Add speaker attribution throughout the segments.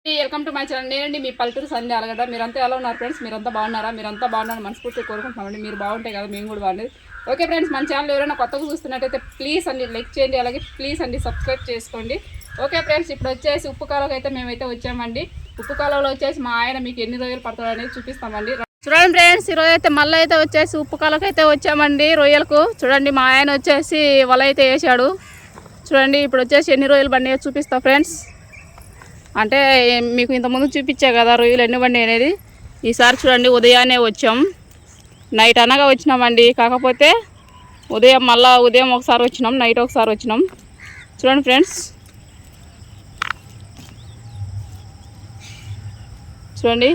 Speaker 1: Welcome to my channel. నేనండి మీ పల్లెటూరు సంధ్య అలగడ్డ. మీరంతా ఎలా ఉన్నారు ఫ్రెండ్స్? మీరంతా బాగున్నారా? మీరంతా బాగున్నారని మనస్ఫూర్తిగా కోరుకుంటున్నామండి. మీరు బాగుంటే కదా మేము కూడా బాగుండేది. ఓకే ఫ్రెండ్స్, మన ఛానల్ ఎవరైనా కొత్తగా చూస్తున్నట్టయితే ప్లీజ్ అండి లైక్ చేయండి, అలాగే ప్లీజ్ అండి సబ్స్క్రైబ్ చేసుకోండి. ఓకే ఫ్రెండ్స్, ఇప్పుడు వచ్చేసి ఉప్పు కాలువకి అయితే మేమైతే వచ్చామండి. ఉప్పు కాలువలో వచ్చేసి మా ఆయన మీకు ఎన్ని రోజులు పడుతుందో అనేది చూపిస్తామండి. చూడండి ఫ్రెండ్స్, ఈరోజు అయితే మళ్ళీ అయితే వచ్చేసి ఉప్పు కాలువకి అయితే వచ్చామండి రొయ్యలకు. చూడండి మా ఆయన వచ్చేసి వల అయితే వేసాడు. చూడండి ఇప్పుడు వచ్చేసి ఎన్ని రోజులు బండి చూపిస్తా ఫ్రెండ్స్. అంటే మీకు ఇంతకుముందు చూపించా కదా రొయ్యలు ఎన్ని బండి అనేది. ఈసారి చూడండి ఉదయాన్నే వచ్చాం, నైట్ అనగా వచ్చినామండి. కాకపోతే ఉదయం ఒకసారి వచ్చినాం, నైట్ ఒకసారి వచ్చినాం. చూడండి ఫ్రెండ్స్, చూడండి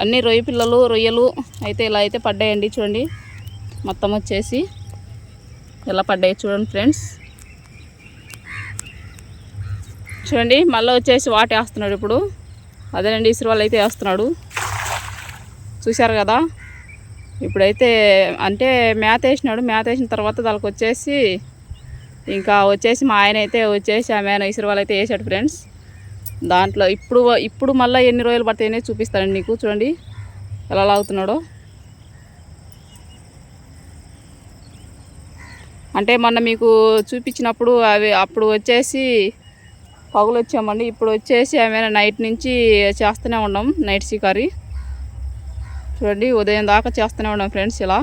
Speaker 1: అన్ని రొయ్యలు అయితే ఇలా అయితే పడ్డాయండి. చూడండి మొత్తం వచ్చేసి ఇలా పడ్డాయి. చూడండి ఫ్రెండ్స్, చూడండి మళ్ళీ వచ్చేసి వాటి వేస్తున్నాడు ఇప్పుడు. అదేనండి ఇసురు వాళ్ళు అయితే వేస్తున్నాడు, చూశారు కదా. ఇప్పుడైతే అంటే మేత వేసినాడు. మేత వేసిన తర్వాత దానికి వచ్చేసి ఇంకా వచ్చేసి మా ఆయన అయితే వచ్చేసి ఆమె ఇసురు వాళ్ళు అయితే వేసాడు ఫ్రెండ్స్. దాంట్లో ఇప్పుడు మళ్ళీ ఎన్ని రోజులు పడతాయనే చూపిస్తానండి నీకు. చూడండి ఎలా లాగుతున్నాడో. అంటే మొన్న మీకు చూపించినప్పుడు అప్పుడు వచ్చేసి పగులు వచ్చామండి. ఇప్పుడు వచ్చేసి ఏమైనా నైట్ నుంచి చేస్తూనే ఉన్నాం, నైట్ షికారి. చూడండి ఉదయం దాకా చేస్తూనే ఉన్నాం ఫ్రెండ్స్. ఇలా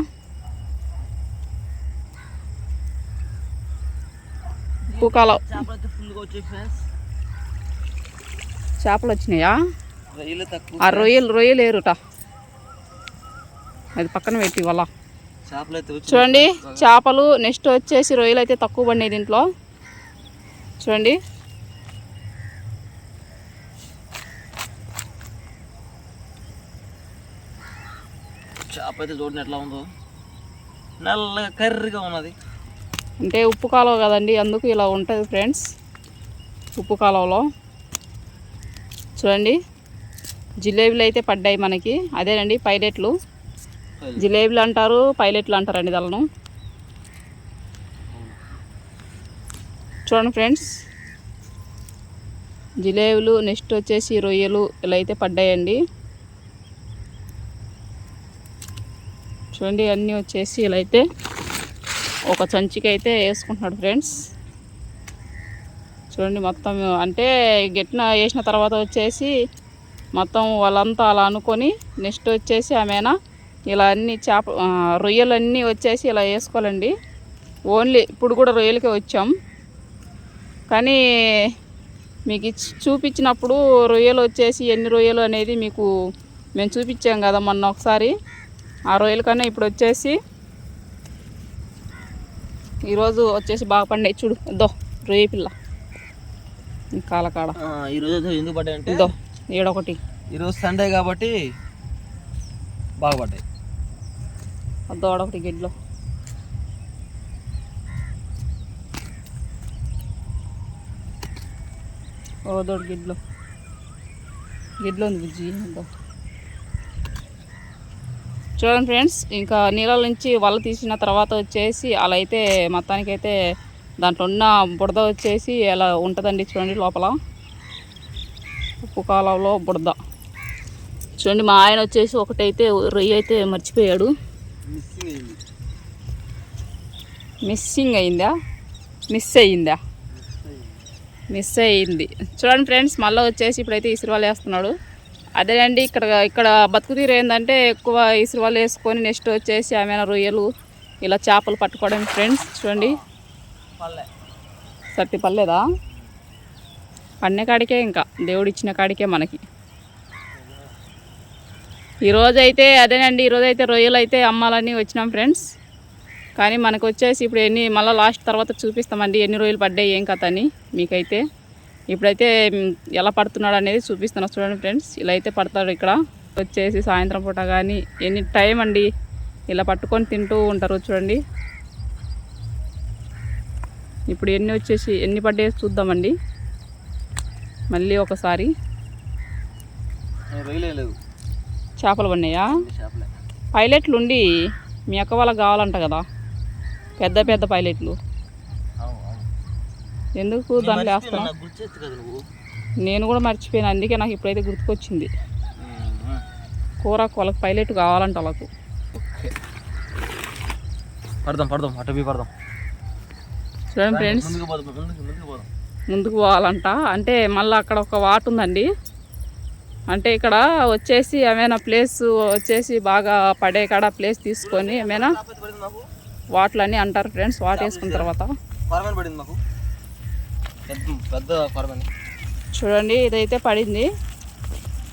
Speaker 1: పూకాలం చేపలు వచ్చినాయా? ఆ రొయ్యలు ఏరుట అది పక్కన పెట్టి వల్ల. చూడండి చేపలు, నెక్స్ట్ వచ్చేసి రొయ్యలు అయితే తక్కువ పడినాయి దీంట్లో. చూడండి
Speaker 2: చేప అయితే చూడండి ఎట్లా ఉందో, నల్లగా కర్రీగా ఉన్నది.
Speaker 1: అంటే ఉప్పు కాలువ కదండి, అందుకు ఇలా ఉంటుంది ఫ్రెండ్స్. ఉప్పు కాలువలో చూడండి జిలేబీలు అయితే పడ్డాయి మనకి. అదేనండి పైలెట్లు, జిలేబీలు అంటారు, పైలెట్లు అంటారండి దాలను. చూడండి ఫ్రెండ్స్, జిలేబీలు, నెక్స్ట్ వచ్చేసి రొయ్యలు ఇలా అయితే పడ్డాయండి. చూడండి అన్నీ వచ్చేసి ఇలా అయితే ఒక సంచికి అయితే వేసుకుంటున్నాడు ఫ్రెండ్స్. చూడండి మొత్తం అంటే గట్టిన వేసిన తర్వాత వచ్చేసి మొత్తం వాళ్ళంతా అలా అనుకొని నెక్స్ట్ వచ్చేసి ఆమెనా ఇలా అన్ని రొయ్యలు అన్నీ వచ్చేసి ఇలా వేసుకోవాలండి. ఓన్లీ ఇప్పుడు కూడా రొయ్యలకే వచ్చాం, కానీ మీకు చూపించినప్పుడు రొయ్యలు వచ్చేసి ఎన్ని రొయ్యలు అనేది మీకు మేము చూపించాం కదా మొన్న ఒకసారి. ఆ రొయ్యల కన్నా ఇప్పుడు వచ్చేసి ఈరోజు వచ్చేసి బాగా పండాయి. చూడు దో రొయ్య పిల్ల కాలకాడ.
Speaker 2: ఈరోజు ఎందుకు పడ్డాయి అంటే
Speaker 1: దో ఏడొకటి,
Speaker 2: ఈరోజు సండే కాబట్టి బాగా పడ్డాయి.
Speaker 1: దోడొకటి గిడ్లో. ఓ దోడు గిడ్లో ఉంది బుజ్జి. చూడండి ఫ్రెండ్స్, ఇంకా నీళ్ళ నుంచి వల తీసిన తర్వాత వచ్చేసి అలా అయితే మొత్తానికైతే దాంట్లో ఉన్న బుడద వచ్చేసి అలా ఉంటుందండి. చూడండి లోపల ఉప్పు కాలంలో బుడద. చూడండి మా ఆయన వచ్చేసి ఒకటైతే రొయ్య అయితే మర్చిపోయాడు. మిస్ అయ్యింది. చూడండి ఫ్రెండ్స్, మళ్ళీ వచ్చేసి ఇప్పుడైతే ఇసురువాలు వేస్తున్నాడు. అదేనండి ఇక్కడ బతుకు తీరు ఏంటంటే ఎక్కువ ఇసురువాలు వేసుకొని నెక్స్ట్ వచ్చేసి ఆమెన రొయ్యలు ఇలా చేపలు పట్టుకోవడం ఫ్రెండ్స్. చూడండి సత్తి పర్లేదా, పన్నే కాడికే ఇంకా దేవుడు ఇచ్చిన కాడికే మనకి. ఈరోజైతే అదేనండి, ఈరోజైతే రొయ్యలు అయితే అమ్మాలని వచ్చినాం ఫ్రెండ్స్. కానీ మనకు వచ్చేసి ఇప్పుడు మళ్ళీ లాస్ట్ తర్వాత చూపిస్తామండి ఎన్ని రొయ్యలు పడ్డాయి ఏం కథ అని మీకైతే. ఇప్పుడైతే ఎలా పడుతున్నాడు అనేది చూపిస్తున్నా. చూడండి ఫ్రెండ్స్, ఇలా అయితే పడతాడు. ఇక్కడ వచ్చేసి సాయంత్రం పూట కానీ ఎనీ టైం అండి ఇలా పట్టుకొని తింటూ ఉంటారు. చూడండి ఇప్పుడు ఎన్ని పడ్డాయో చూద్దామండి మళ్ళీ ఒకసారి. చేపలు పడినాయా? పైలెట్లు ఉండి మీ అక్క వాళ్ళకి కావాలంట కదా, పెద్ద పైలెట్లు. ఎందుకు దాంట్లో వేస్తాను? నేను కూడా మర్చిపోయాను, అందుకే నాకు ఇప్పుడైతే గుర్తుకొచ్చింది. కూర వాళ్ళకి పైలట్ కావాలంట వాళ్ళకు.
Speaker 2: పడదాం పడదాం అటు పడదాం.
Speaker 1: చూడండి ఫ్రెండ్స్, ముందుకు పోవాలంట. అంటే మళ్ళీ అక్కడ ఒక వాట్ ఉందండి. అంటే ఇక్కడ వచ్చేసి ఏమైనా ప్లేస్ వచ్చేసి బాగా పడే కాడ ప్లేస్ తీసుకొని ఏమైనా వాటలన్నీ అంటారు ఫ్రెండ్స్. వాట్ వేసుకున్న తర్వాత చూడండి ఇదైతే పడింది,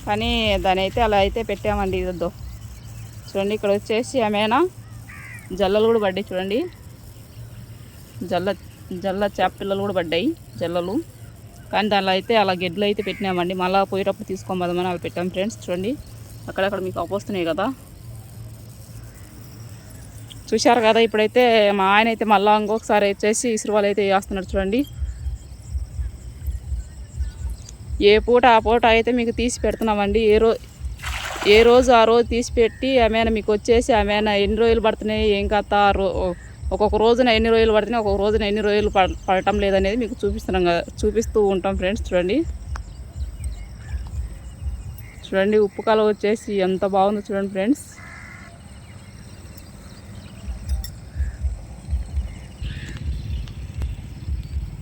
Speaker 1: కానీ దాని అయితే అలా అయితే పెట్టామండి. ఇదో చూడండి, ఇక్కడ వచ్చేసి ఏమైనా జల్లలు కూడా పడ్డాయి. చూడండి జల్ల చేప పిల్లలు కూడా పడ్డాయి, జల్లలు. కానీ దానిలో అయితే అలా గెడ్లు అయితే పెట్టినామండి. మళ్ళీ పోయేటప్పుడు తీసుకోమని అలా పెట్టాం ఫ్రెండ్స్. చూడండి అక్కడక్కడ మీకు అపోస్తున్నాయి కదా, చూశారు కదా. ఇప్పుడైతే మా ఆయన అయితే మళ్ళీ ఇంకొకసారి వచ్చేసి ఇసురువాలు అయితే వేస్తున్నాడు. చూడండి ఏ పూట ఆ పూట అయితే మీకు తీసి పెడుతున్నామండి. ఏ రోజు ఆ రోజు తీసి పెట్టి ఏమైనా మీకు వచ్చేసి ఏమైనా ఎన్ని రోజులు పడుతున్నాయి ఏం కథ, ఒక్కొక్క రోజున ఎన్ని రోజులు పడుతున్నాయి, ఒక్కొక్క రోజున ఎన్ని రోజులు పడటం లేదనేది మీకు చూపిస్తూ ఉంటాం ఫ్రెండ్స్. చూడండి ఉప్పు కాలం వచ్చేసి ఎంత బాగుందో చూడండి ఫ్రెండ్స్.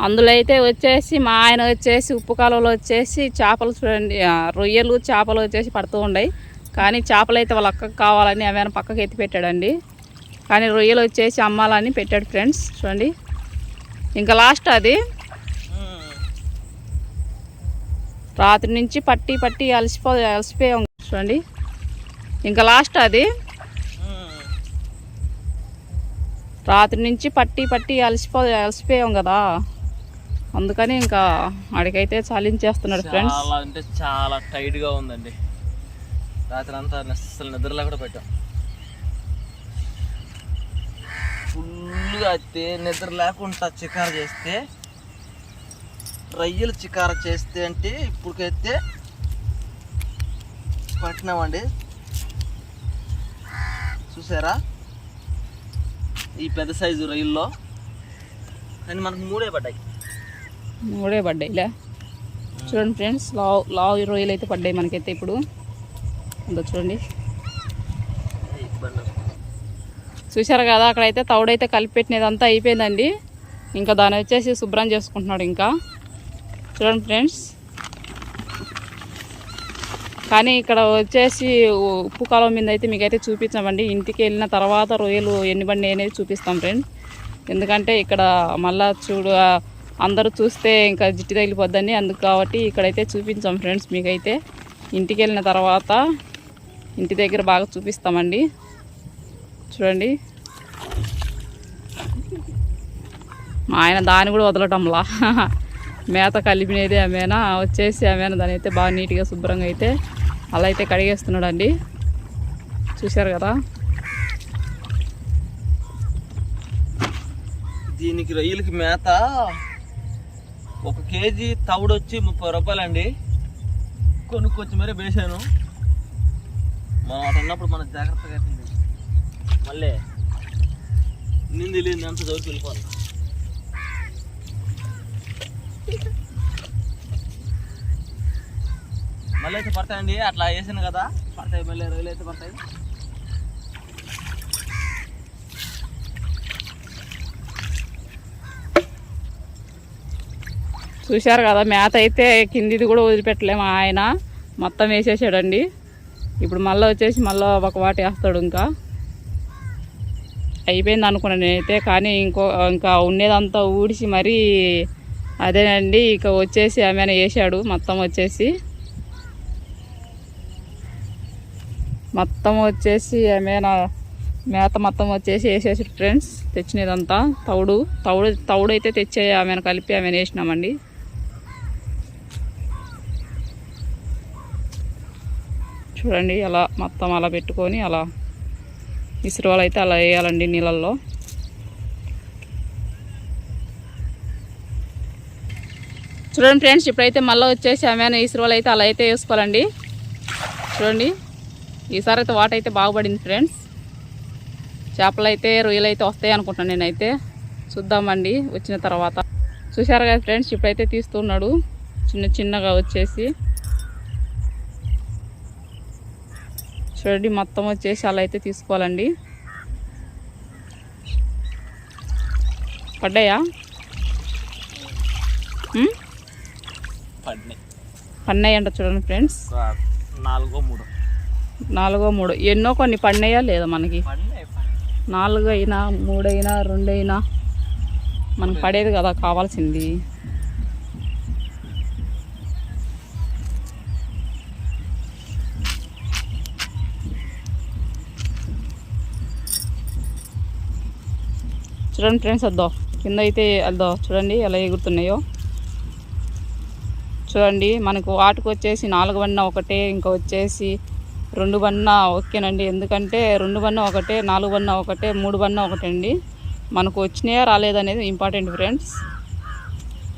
Speaker 1: అందులో అయితే వచ్చేసి మా ఆయన వచ్చేసి ఉప్పు కాలంలో వచ్చేసి చేపలు చూడండి, రొయ్యలు చేపలు వచ్చేసి పడుతూ ఉన్నాయి. కానీ చేపలు అయితే వాళ్ళ అక్కకు కావాలని ఏమైనా పక్కకి ఎత్తి పెట్టాడండి. కానీ రొయ్యలు వచ్చేసి అమ్మాలని పెట్టాడు ఫ్రెండ్స్. చూడండి ఇంకా లాస్ట్ అది రాత్రి నుంచి పట్టి అలసిపోయాం. చూడండి ఇంకా లాస్ట్ అది రాత్రి నుంచి పట్టి అలసిపోయాం కదా, అందుకని ఇంకా అడిగైతే చాలించేస్తున్నాడు ఫ్రెండ్స్.
Speaker 2: చాలా అంటే చాలా టైట్గా ఉందండి. రాత్రి అంతా అసలు నిద్రలా కూడా పెట్టాం. ఫుల్గా అయితే నిద్ర లేకుండా చికారు చేస్తే, రొయ్యలు చికారు చేస్తే అంటే ఇప్పటికైతే పట్టినామండి. చూసారా ఈ పెద్ద సైజు రొయ్యల్లో, కానీ మనకు మూడే
Speaker 1: పడ్డాయిలే. చూడండి ఫ్రెండ్స్, లావు రొయ్యలు అయితే పడ్డాయి మనకైతే ఇప్పుడు. ఉందో చూడండి, చూశారు కదా. అక్కడైతే తౌడైతే కలిపి పెట్టినదంతా అయిపోయిందండి. ఇంకా దాన్ని వచ్చేసి శుభ్రం చేసుకుంటున్నాడు ఇంకా. చూడండి ఫ్రెండ్స్, కానీ ఇక్కడ వచ్చేసి ఉప్పు కాలం మీద అయితే మీకైతే చూపించామండి. ఇంటికి వెళ్ళిన తర్వాత రొయ్యలు ఎన్ని బండి అనేది చూపిస్తాం ఫ్రెండ్స్. ఎందుకంటే ఇక్కడ మళ్ళా అందరూ చూస్తే ఇంకా జిట్టి తగిలిపోద్దని, అందుకు కాబట్టి ఇక్కడైతే చూపించాం ఫ్రెండ్స్. మీకైతే ఇంటికి వెళ్ళిన తర్వాత ఇంటి దగ్గర బాగా చూపిస్తామండి. చూడండి మా ఆయన దాన్ని కూడా వదలటంలా, మేత కలిపినది ఏమైనా వచ్చేసి ఏమైనా దాని అయితే బాగా నీట్గా శుభ్రంగా అయితే అలా అయితే కడిగేస్తున్నాడు అండి. చూశారు కదా.
Speaker 2: దీనికి రొయ్యలకి మేత 1 కేజీ తవుడు వచ్చి 30 రూపాయలండి. కొనుక్కొచ్చి మరీ వేసాను. మనం అటు ఉన్నప్పుడు మనం జాగ్రత్తగా అవుతుంది, మళ్ళీ నింది లేని అంత దూరికి వెళ్ళిపోవాలి. మళ్ళీ అయితే పడతాయండి, అట్లా వేసాను కదా పడతాయి, మళ్ళీ రొయ్యలు అయితే పడతాయి.
Speaker 1: చూశారు కదా, మేత అయితే కిందిది కూడా వదిలిపెట్టలేము, ఆయన మొత్తం వేసేసాడండి. ఇప్పుడు మళ్ళీ వచ్చేసి మళ్ళీ ఒక వాటి వేస్తాడు. ఇంకా అయిపోయింది అనుకున్నాను నేనైతే, కానీ ఇంకా ఉండేదంతా ఊడిసి మరీ అదేనండి. ఇక వచ్చేసి ఏమైనా వేసాడు మొత్తం వచ్చేసి ఏమైనా మేత మొత్తం వచ్చేసి వేసేసాడు ఫ్రెండ్స్. తెచ్చినదంతా తౌడు అయితే తెచ్చే ఆమెను కలిపి ఆమెను వేసినామండి. చూడండి అలా మొత్తం అలా పెట్టుకొని అలా ఇసురువాలు అయితే అలా వేయాలండి నీళ్ళల్లో. చూడండి ఫ్రెండ్స్, ఇప్పుడైతే మళ్ళీ వచ్చేసి ఏమైనా ఇసురువాలు అయితే అలా అయితే వేసుకోవాలండి. చూడండి ఈసారి అయితే వాటర్ అయితే బాగుపడింది ఫ్రెండ్స్. చేపలు అయితే రొయ్యలు అయితే వస్తాయి అనుకుంటున్నాను నేనైతే. చూద్దామండి వచ్చిన తర్వాత. చూశారు కదా ఫ్రెండ్స్, ఇప్పుడైతే తీస్తున్నాడు. చిన్న చిన్నగా వచ్చేసి చూడండి, మొత్తం వచ్చేసి అలా అయితే తీసుకోవాలండి. పడ్డాయా? పడినాయి అంట చూడండి ఫ్రెండ్స్. 4 3 ఎన్నో కొన్ని పడినాయా లేదా మనకి? 4 అయినా 3 అయినా 2 అయినా మనకు పడేది కదా కావాల్సింది. చూడండి ఫ్రెండ్స్, వద్దా కింద అయితే వద్దా చూడండి ఎలా ఎగురుతున్నాయో. చూడండి, మనకు వాటికి వచ్చేసి 4 బన్న ఒకటే, ఇంకా వచ్చేసి 2 బన్న ఓకేనండి. ఎందుకంటే 2 బన్న ఒకటే, 4 బన్న ఒకటే, 3 బన్న ఒకటే అండి. మనకు వచ్చినాయా రాలేదనేది ఇంపార్టెంట్ ఫ్రెండ్స్.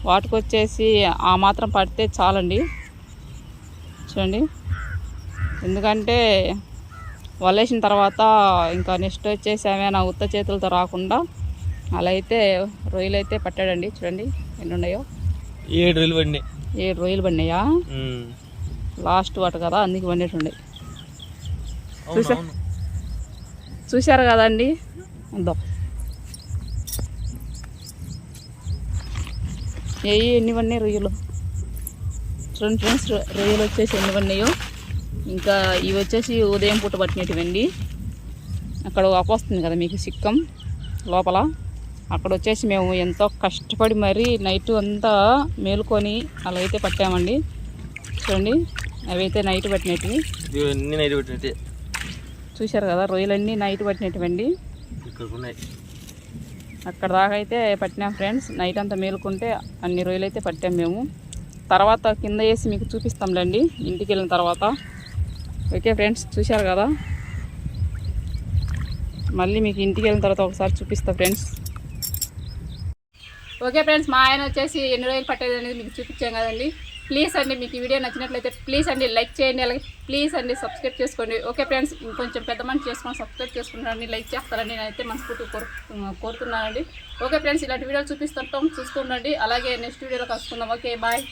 Speaker 1: వాటికి వచ్చేసి ఆ మాత్రం పడితే చాలండి. చూడండి, ఎందుకంటే వలేసిన తర్వాత ఇంకా నెక్స్ట్ వచ్చేసి ఏమైనా ఉత్త చేతులతో రాకుండా అలా అయితే రొయ్యలు అయితే పట్టాడండి. చూడండి ఎన్ని ఉన్నాయో.
Speaker 2: 7 రొయ్యలు పడినాయి.
Speaker 1: 7 రొయ్యలు పడినాయా? లాస్ట్ వాట కదా, అందుకు పడినట్టుండే. చూశారు కదండి. అందో ఎన్ని పడినాయి రొయ్యలు. చూడండి ఫ్రెండ్స్, రొయ్యలు వచ్చేసి ఎన్ని పడినాయో. ఇంకా ఇవి వచ్చేసి ఉదయం పూట పట్టినటువండి. అక్కడ వస్తుంది కదా మీకు సిక్కం లోపల, అక్కడ వచ్చేసి మేము ఎంతో కష్టపడి మరీ నైట్ అంతా మేలుకొని అలా అయితే పట్టామండి. చూడండి, అవి అయితే నైట్ పట్టినవి. చూశారు కదా, రొయ్యలన్నీ నైట్ పట్టినటువండి. అక్కడ దాకా అయితే పట్టినాం ఫ్రెండ్స్. నైట్ అంతా మేలుకుంటే అన్ని రొయ్యలు అయితే పట్టాం మేము. తర్వాత కింద వేసి మీకు చూపిస్తాంలేండి ఇంటికి వెళ్ళిన తర్వాత. ఓకే ఫ్రెండ్స్, చూశారు కదా, మళ్ళీ మీకు ఇంటికి వెళ్ళిన తర్వాత ఒకసారి చూపిస్తా ఫ్రెండ్స్. ఓకే ఫ్రెండ్స్, మా ఆయన వచ్చేసి ఎన్ని రోజులు పట్టేది అనేది మీకు చూపించాం కదండి. ప్లీజ్ అండి, మీకు ఈ వీడియో నచ్చినట్లయితే ప్లీజ్ అండి లైక్ చేయండి, అలాగే ప్లీజ్ అండి సబ్స్క్రైబ్ చేసుకోండి. ఓకే ఫ్రెండ్స్, ఇంకొంచెం పెద్ద మనిషి చేసుకొని సబ్స్క్రైబ్ చేసుకుంటారని లైక్ చేస్తారని నేనైతే మనస్ఫూర్తిగా కోరుతున్నానండి. ఓకే ఫ్రెండ్స్, ఇలాంటి వీడియోలు చూపిస్తుంటాం, చూస్తుండండి. అలాగే నెక్స్ట్ వీడియోలో కలుసుకుందాం. Okay bye.